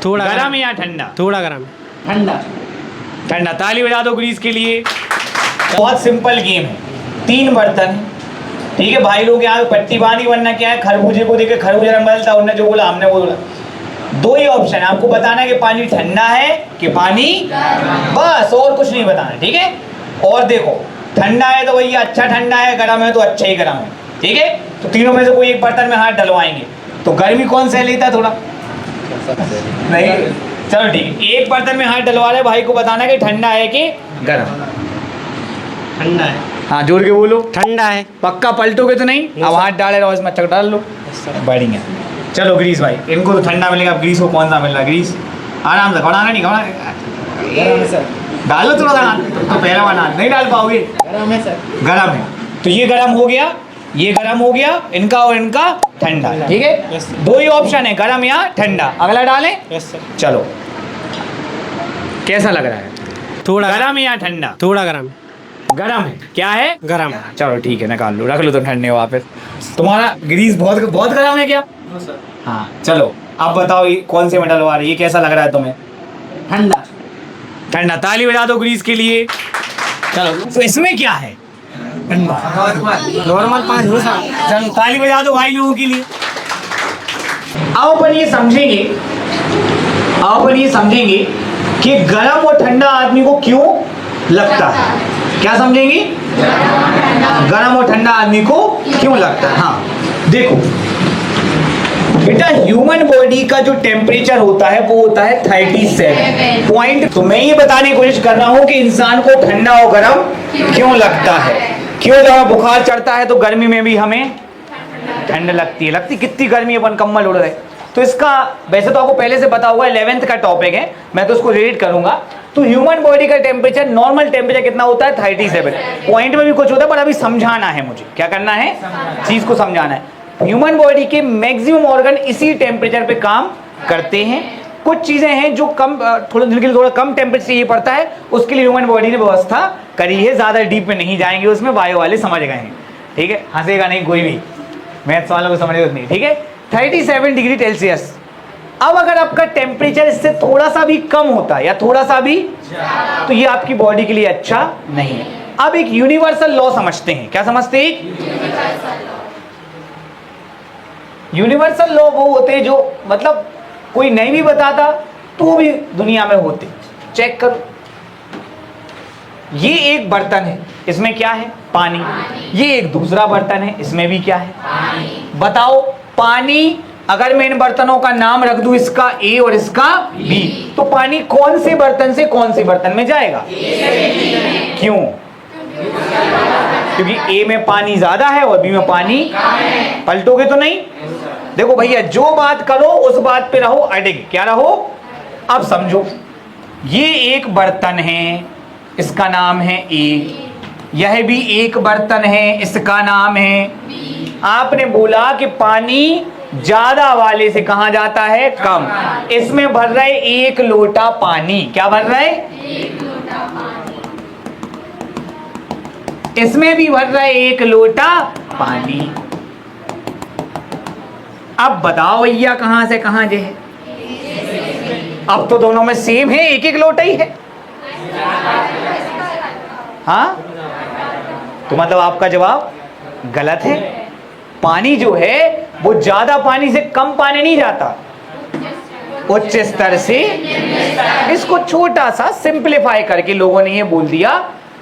थोड़ा गरम या ठंडा? थोड़ा गर्म। ठंडा। ठंडा। ताली बजा दो ग्रीस के लिए। बहुत सिंपल गेम है। 3 बर्तन है, ठीक है। भाई लोग यहाँ पट्टी बांधी, वरना क्या है, खरबूजे को देखे खरबूजा रंग बदलता, उन्होंने जो बोला हमने बोला। 2 ही ऑप्शन है, आपको बताना है कि पानी ठंडा है कि पानी, बस और कुछ नहीं बताना, ठीक है। और देखो, ठंडा है तो भैया अच्छा ठंडा है, गर्म है तो अच्छा ही गर्म है, ठीक है। तो तीनों में से कोई एक बर्तन में हाथ डलवाएंगे, तो गर्मी कौन सह लेता है थोड़ा? नहीं, चलो ठीक है। एक बर्तन में हाथ डलवा रहे, भाई को बताना है कि ठंडा है कि गर्म। ठंडा है। हाँ, जोर के बोलो। ठंडा है। पक्का पलटोगे तो नहीं? अब हाथ डाले रहो, इसमें चक डाल लो। बढ़िया। चलो ग्रीस भाई, इनको तो ठंडा मिलेगा, अब ग्रीस को कौन सा मिल रहा है? ग्रीस आराम से, घबराना नहीं, घबराना। गरम है सर। डालो थोड़ा सा, तो पहला वाला नहीं डाल पाओगे। गरम है सर। गरम है, तो ये गरम हो गया, ये गरम हो गया, इनका और इनका ठंडा, ठीक है। 2 ही ऑप्शन है, गरम या ठंडा। अगला डालें? Yes sir. चलो, कैसा लग रहा है? थोड़ा गरम या ठंडा? थोड़ा गर्म। गरम है। क्या है? गर्म। चलो ठीक है, निकाल लो, रख लो तुम ठंडे वापस। तुम्हारा ग्रीस बहुत बहुत गर्म है क्या? हाँ, चलो अब बताओ, ये कौन से में डलवा रही है, ये कैसा लग रहा है तुम्हें? ठंडा। ठंडा। ताली बजा दो ग्रीस के लिए। चलो, तो इसमें क्या है? नॉर्मल पानी हो सर। चलो ताली बजा दो भाई लोगों के लिए। अब अपन ये समझेंगे, अब अपन ये समझेंगे कि गर्म और ठंडा आदमी को क्यों लगता है। क्या समझेंगे? गर्म और ठंडा आदमी को क्यों लगता है। हाँ देखो बेटा, ह्यूमन बॉडी का जो टेम्परेचर होता है वो होता है 37 पॉइंट। तो मैं ये बताने की कोशिश कर रहा हूं कि इंसान को ठंडा और गर्म क्यों लगता है। क्यों? जब बुखार चढ़ता है तो गर्मी में भी हमें ठंड लगती है। लगती कितनी गर्मी, अपन कंबल उड़ रहे। तो इसका वैसे तो आपको पहले से पता होगा, 11th का टॉपिक है, मैं तो उसको रेट करूंगा। तो ह्यूमन बॉडी का टेम्परेचर, नॉर्मल टेम्परेचर कितना होता है? 37। पॉइंट में भी कुछ होता है, पर अभी समझाना है मुझे। क्या करना है? चीज को समझाना है। ह्यूमन बॉडी के मैक्सिमम ऑर्गन इसी टेम्परेचर पे काम करते हैं। कुछ चीजें हैं जो कम, थोड़ा जिनके लिए थोड़ा कम टेम्परेचर चाहिए पड़ता है, उसके लिए ह्यूमन बॉडी ने व्यवस्था करी है। ज्यादा डीप में नहीं जाएंगे, उसमें बायो वाले समझ गए हैं, ठीक है। हंसेगा नहीं कोई भी, मैथ्स वालों को समझेगा नहीं, ठीक है। 37 डिग्री सेल्सियस। अब अगर आपका टेम्परेचर इससे थोड़ा सा भी कम होता है या थोड़ा सा भी, तो ये आपकी बॉडी के लिए अच्छा नहीं है। अब एक यूनिवर्सल लॉ समझते हैं। क्या समझते हैं? यूनिवर्सल लॉ वो होते हैं जो, मतलब कोई नहीं भी बताता तो भी दुनिया में होते। चेक करो, ये एक बर्तन है, इसमें क्या है? पानी। ये एक दूसरा बर्तन है, इसमें भी क्या है? पानी। बताओ, पानी अगर मैं इन बर्तनों का नाम रख दूं, इसका ए और इसका बी, तो पानी कौन से बर्तन से कौन से बर्तन में जाएगा? क्यों? क्योंकि ए में पानी ज्यादा है और बी में पानी पलटोगे तो नहीं। देखो भैया, जो बात करो उस बात पे रहो अडिग। क्या रहो? अब समझो, ये एक बर्तन है, इसका नाम है ए। यह भी एक बर्तन है, इसका नाम है बी। आपने बोला कि पानी ज्यादा वाले से कहां जाता है? कम। इसमें भर रहा है 1 लोटा पानी। क्या भर रहा है? 1 लोटा पानी। इसमें भी भर रहा है 1 लोटा पानी। अब बताओ भैया, कहां से कहां जे है? अब तो दोनों में सेम है, 1-1 लोटा ही है। हाँ, तो मतलब आपका जवाब गलत है। पानी जो है वो ज्यादा पानी से कम पानी नहीं जाता, उच्च स्तर से। इसको छोटा सा सिंप्लीफाई करके लोगों ने ये बोल दिया,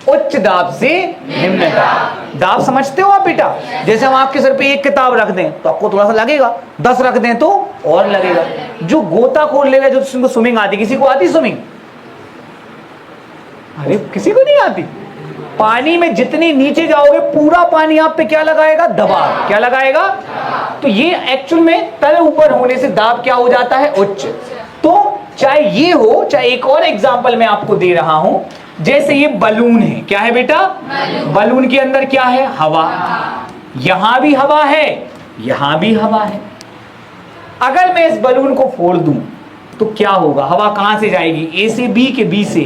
उच्च दाब से निम्न दाब। दाब समझते हो आप बेटा? जैसे हम आपके सर पे 1 किताब रख दें तो आपको थोड़ा सा लगेगा, 10 रख दें तो और लगेगा। जो गोताखोर लेगा, जो जिनको स्विमिंग आती, किसी को आती स्विमिंग? अरे किसी को नहीं आती। पानी में जितनी नीचे जाओगे पूरा पानी आप पे क्या लगाएगा? दबाव। क्या लगाएगा? तो ये एक्चुअल में तल ऊपर होने से दाब क्या हो जाता है? उच्च। तो चाहे ये हो, चाहे एक और एग्जांपल मैं आपको दे रहा हूं, जैसे ये बलून है। क्या है बेटा? बलून के अंदर क्या है? हवा। यहां भी हवा है, यहां भी हवा है। अगर मैं इस बलून को फोड़ दूं तो क्या होगा? हवा कहां से जाएगी? ए से बी के बी से?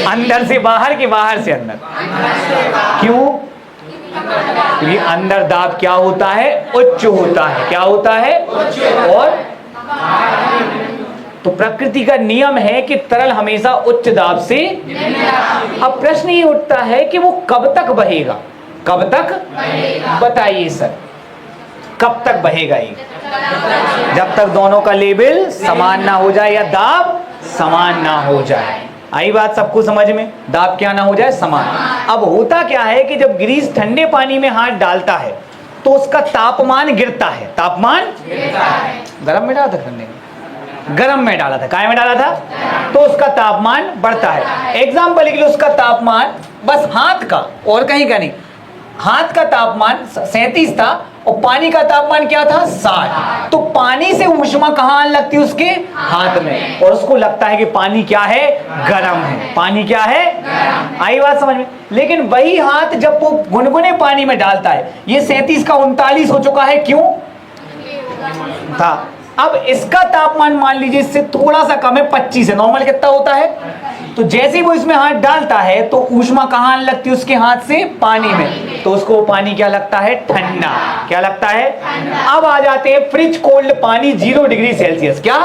अंदर से बाहर के बाहर से अंदर। क्यों? क्योंकि अंदर दाब क्या होता है? उच्च होता है। क्या होता है? और तो प्रकृति का नियम है कि तरल हमेशा उच्च दाब से, अब प्रश्न ये उठता है कि वो कब तक बहेगा, कब तक बताइए सर, कब तक बहेगा ये? जब तक दोनों का लेवल समान ना हो जाए या दाब समान ना हो जाए। आई बात सबको समझ में? दाब क्या ना हो जाए, समान। अब होता क्या है कि जब ग्रीस ठंडे पानी में हाथ डालता है तो उसका तापमान गिरता है, तापमान गर्म में डाला था, ठंडे में गर्म में डाला था, काय में डाला था, तो उसका तापमान बढ़ता है। एग्जाम्पल के लिए उसका तापमान बस हाथ का और कहीं का नहीं, हाथ का तापमान 37 था और पानी का तापमान क्या था, 60। तो पानी से ऊष्मा कहाँ लगती है, उसके हाथ में, और उसको लगता है कि पानी क्या है, गर्म है, पानी क्या है, आई बात समझ में? लेकिन वही हाथ जब वो गुनगुने पानी में डालता है, ये 37 का 39 हो चुका है, क्यों था? अब इसका तापमान मान लीजिए इससे थोड़ा सा कम है, 25 है, नॉर्मल कितना होता है? तो जैसे ही वो इसमें हाथ डालता है तो ऊष्मा कहाँ लगती है, उसके हाथ से पानी में, तो उसको पानी क्या लगता है, ठंडा। क्या लगता है? अब आ जाते हैं फ्रिज कोल्ड पानी 0 डिग्री सेल्सियस, क्या,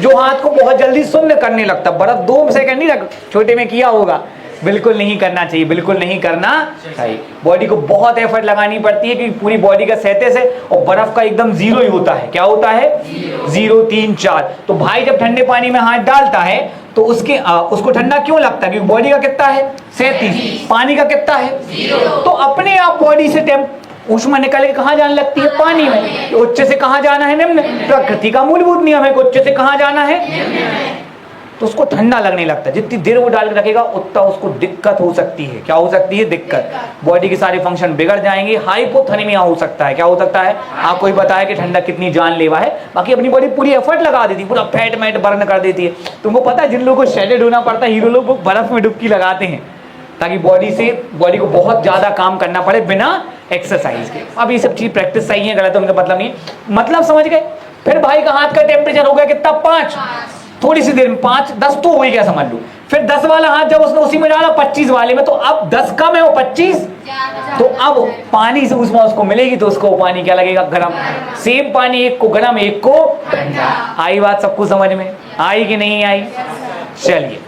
जो हाथ को बहुत जल्दी शून्य करने लगता। बर्फ 2 सेकंड नहीं लग, छोटे में किया होगा, बिल्कुल नहीं करना चाहिए, बिल्कुल नहीं करना चाहिए। बॉडी को बहुत एफर्ट लगानी पड़ती है क्योंकि पूरी बॉडी का सहते से, और बर्फ का एकदम 0 ही होता है। क्या होता है? 0, 3, 4। तो भाई जब ठंडे पानी में हाथ डालता है तो उसको ठंडा क्यों लगता है? क्योंकि बॉडी का कितना है, 37, पानी का कितना है, 0। तो अपने आप बॉडी से ऊष्मा निकल के कहाँ जाने लगती है, पानी में। उच्च से कहाँ जाना है, निम्न। प्रकृति का मूलभूत नियम है कि उच्च से कहाँ जाना है, तो उसको ठंडा लगने लगता है। जितनी देर वो डाल के रखेगा उतना उसको दिक्कत हो सकती है। क्या हो सकती है? दिक्कत। बॉडी के सारे फंक्शन बिगड़ जाएंगे, हाइपोथर्मिया हो सकता है। क्या हो सकता है? आपको ही बताया कि ठंडा कितनी जानलेवा है। बाकी अपनी बॉडी पूरी एफर्ट लगा देती है, पूरा फैट मैट बर्न कर देती है। तुमको पता है जिन लोगों को शेडेड होना पड़ता है, हीरो लोग वो बर्फ में डुबकी लगाते हैं ताकि बॉडी को बहुत ज्यादा काम करना पड़े बिना एक्सरसाइज के। अब ये सब चीज प्रैक्टिस सही है, गलत उनका मतलब नहीं, मतलब समझ गए। फिर भाई का हाथ का टेम्परेचर हो गया कितना, 5। थोड़ी सी देर में 5, 10 तो हो ही गया समझ लो। फिर 10 वाला हाथ जब उसने उसी में डाला 25 वाले में, तो अब 10 कम है, वो 25, तो अब पानी से ऊष्मा उसको मिलेगी तो उसको पानी क्या लगेगा, गर्म। सेम पानी एक को गर्म एक को ठंडा। आई बात सबको समझ में आई कि नहीं आई? चलिए